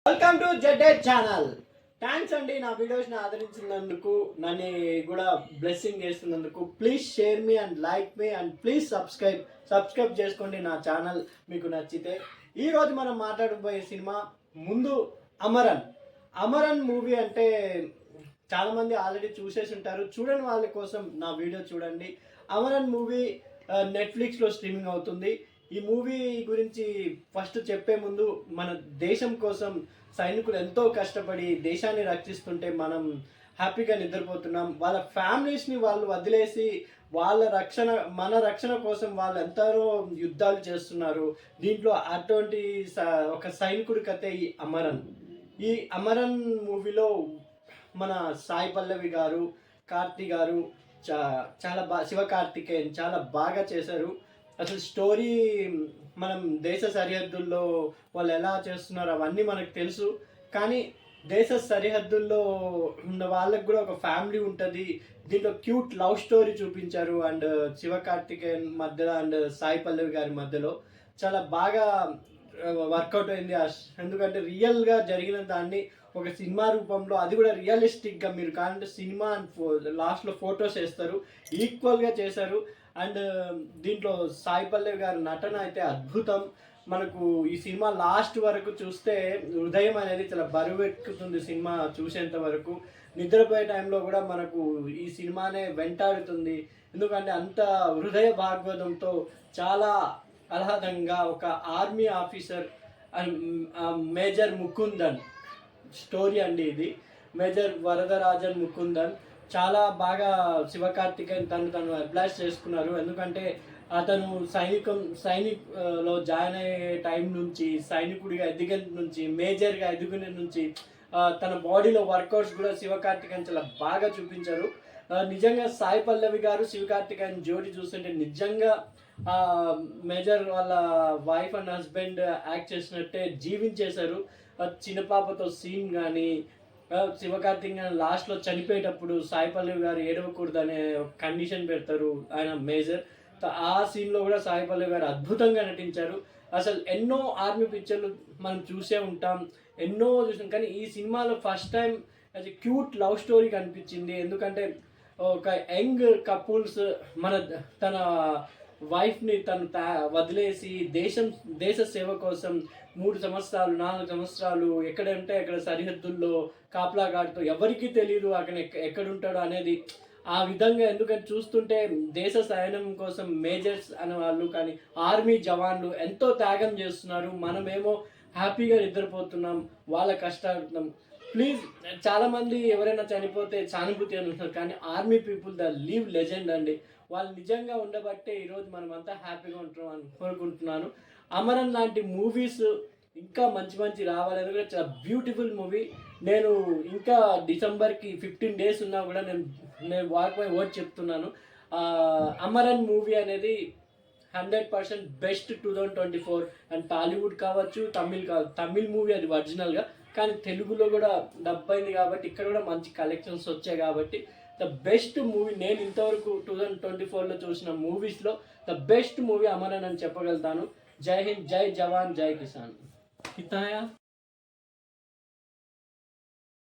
Welcome to Z channel. Thanks అండి నా వీడియోస్ని ఆదరించినందుకు, నన్ను కూడా బ్లెస్సింగ్ చేస్తున్నందుకు. Please share me and like me and please subscribe చేసుకోండి నా ఛానల్ మీకు నచ్చితే. ఈరోజు మనం మాట్లాడబోయే సినిమా ముందు అమరన్ మూవీ. అంటే చాలామంది ఆల్రెడీ చూసేసి ఉంటారు, చూడని వాళ్ళ కోసం నా వీడియో చూడండి. అమరన్ మూవీ నెట్ఫ్లిక్స్లో స్ట్రీమింగ్ అవుతుంది. ఈ మూవీ గురించి ఫస్ట్ చెప్పే ముందు, మన దేశం కోసం సైనికులు ఎంతో కష్టపడి దేశాన్ని రక్షిస్తుంటే మనం హ్యాపీగా నిద్రపోతున్నాం. వాళ్ళ ఫ్యామిలీస్ని వాళ్ళు వదిలేసి మన రక్షణ కోసం వాళ్ళు ఎంతనో యుద్ధాలు చేస్తున్నారు. దీంట్లో అటువంటి ఒక సైనికుడి కథే ఈ అమరన్ మూవీలో మన సాయి పల్లవి గారు, కార్తీ గారు చాలా శివకార్తికేయన్ చాలా బాగా చేశారు. అసలు స్టోరీ మనం దేశ సరిహద్దుల్లో వాళ్ళు ఎలా చేస్తున్నారు అవన్నీ మనకు తెలుసు. కానీ దేశ సరిహద్దుల్లో ఉన్న వాళ్ళకు కూడా ఒక ఫ్యామిలీ ఉంటుంది. దీంట్లో క్యూట్ లవ్ స్టోరీ చూపించారు. అండ్ శివకార్తికేయన్ మధ్యలో అండ్ సాయి పల్లవి గారి మధ్యలో చాలా బాగా వర్కౌట్ అయింది. ఎందుకంటే రియల్గా జరిగిన దాన్ని ఒక సినిమా రూపంలో, అది కూడా రియలిస్టిక్గా, మీరు కావాలంటే సినిమా అండ్ లాస్ట్లో ఫొటోస్ వేస్తారు, ఈక్వల్గా చేశారు. అండ్ దీంట్లో సాయి పల్లవి గారి నటన అయితే అద్భుతం. మనకు ఈ సినిమా లాస్ట్ వరకు చూస్తే హృదయం అనేది చాలా బరువెక్కుతుంది. సినిమా చూసేంత వరకు నిద్రపోయే టైంలో కూడా మనకు ఈ సినిమానే వెంటాడుతుంది. ఎందుకంటే అంత హృదయ భాగవతంతో చాలా ఆహ్లాదంగా ఒక army officer major Mukundan story అండి ఇది. మేజర్ వరదరాజన్ ముకుందన్ చాలా బాగా శివకార్తికేయన్ తను అప్లాస్ చేసుకున్నారు. ఎందుకంటే అతను సైనిక్లో జాయిన్ అయ్యే టైం నుంచి, సైనికుడిగా ఎదిగే నుంచి, మేజర్గా ఎదుగునే నుంచి తన బాడీలో వర్కౌట్స్ కూడా శివకార్తికేయన్ చాలా బాగా చూపించారు. నిజంగా సాయి పల్లవి గారు శివకార్తికేయన్ జోడి చూస్తుంటే నిజంగా మేజర్ వాళ్ళ వైఫ్ అండ్ హస్బెండ్ యాక్ట్ చేసినట్టే జీవించేశారు. చిన్న పాపతో సీన్ కానీ, శివకార్తికేయన్ లాస్ట్లో చనిపోయేటప్పుడు సాయి పల్లవి గారు ఏడవకూడదు అనే కండిషన్ పెడతారు ఆయన మేజర్. ఆ సీన్లో కూడా సాయి పల్లవి గారు అద్భుతంగా నటించారు. అసలు ఎన్నో ఆర్మీ పిక్చర్లు మనం చూసే ఉంటాం, ఎన్నో చూసాం, కానీ ఈ సినిమాలో ఫస్ట్ టైం అది క్యూట్ లవ్ స్టోరీ కనిపించింది. ఎందుకంటే ఒక యంగ్ కపుల్స్ తన వైఫ్ని తను వదిలేసి దేశ సేవ కోసం 3 సంవత్సరాలు 4 సంవత్సరాలు ఎక్కడంటే అక్కడ సరిహద్దుల్లో కాపలాగాడుతూ, ఎవరికీ తెలియదు అక్కడ ఎక్కడుంటాడో అనేది. ఆ విధంగా ఎందుకంటే చూస్తుంటే దేశ సైన్యం కోసం మేజర్స్ అనే వాళ్ళు కానీ ఆర్మీ జవాన్లు ఎంతో త్యాగం చేస్తున్నారు. మనమేమో హ్యాపీగా నిద్రపోతున్నాం, వాళ్ళ కష్టార్థం. ప్లీజ్, చాలామంది ఎవరైనా చనిపోతే సానుభూతి అనుకుంటున్నారు, కానీ army people the leave legend అండి. వాళ్ళు నిజంగా ఉండబట్టే ఈరోజు మనం అంతా హ్యాపీగా ఉంటాం అని కోరుకుంటున్నాను. అమరన్ లాంటి మూవీస్ ఇంకా మంచి రావాలి. ఎందుకంటే చాలా బ్యూటిఫుల్ మూవీ. నేను ఇంకా డిసెంబర్కి 15 days ఉన్నా కూడా నేను వాక్ బై వర్డ్ చెప్తున్నాను. అమరన్ మూవీ అనేది 100% బెస్ట్ 2024. అండ్ టాలీవుడ్ కావచ్చు, తమిళ్ మూవీ అది ఒరిజినల్గా, కానీ తెలుగులో కూడా డబ్ అయింది కాబట్టి ఇక్కడ కూడా మంచి కలెక్షన్స్ వచ్చాయి. కాబట్టి ద బెస్ట్ మూవీ, నేను ఇంతవరకు 2024లో చూసిన మూవీస్లో ద బెస్ట్ మూవీ అమరన్ అని చెప్పగలుగుతాను. జై హింద్, జై జవాన్, జై కిసాన్. కితాయా.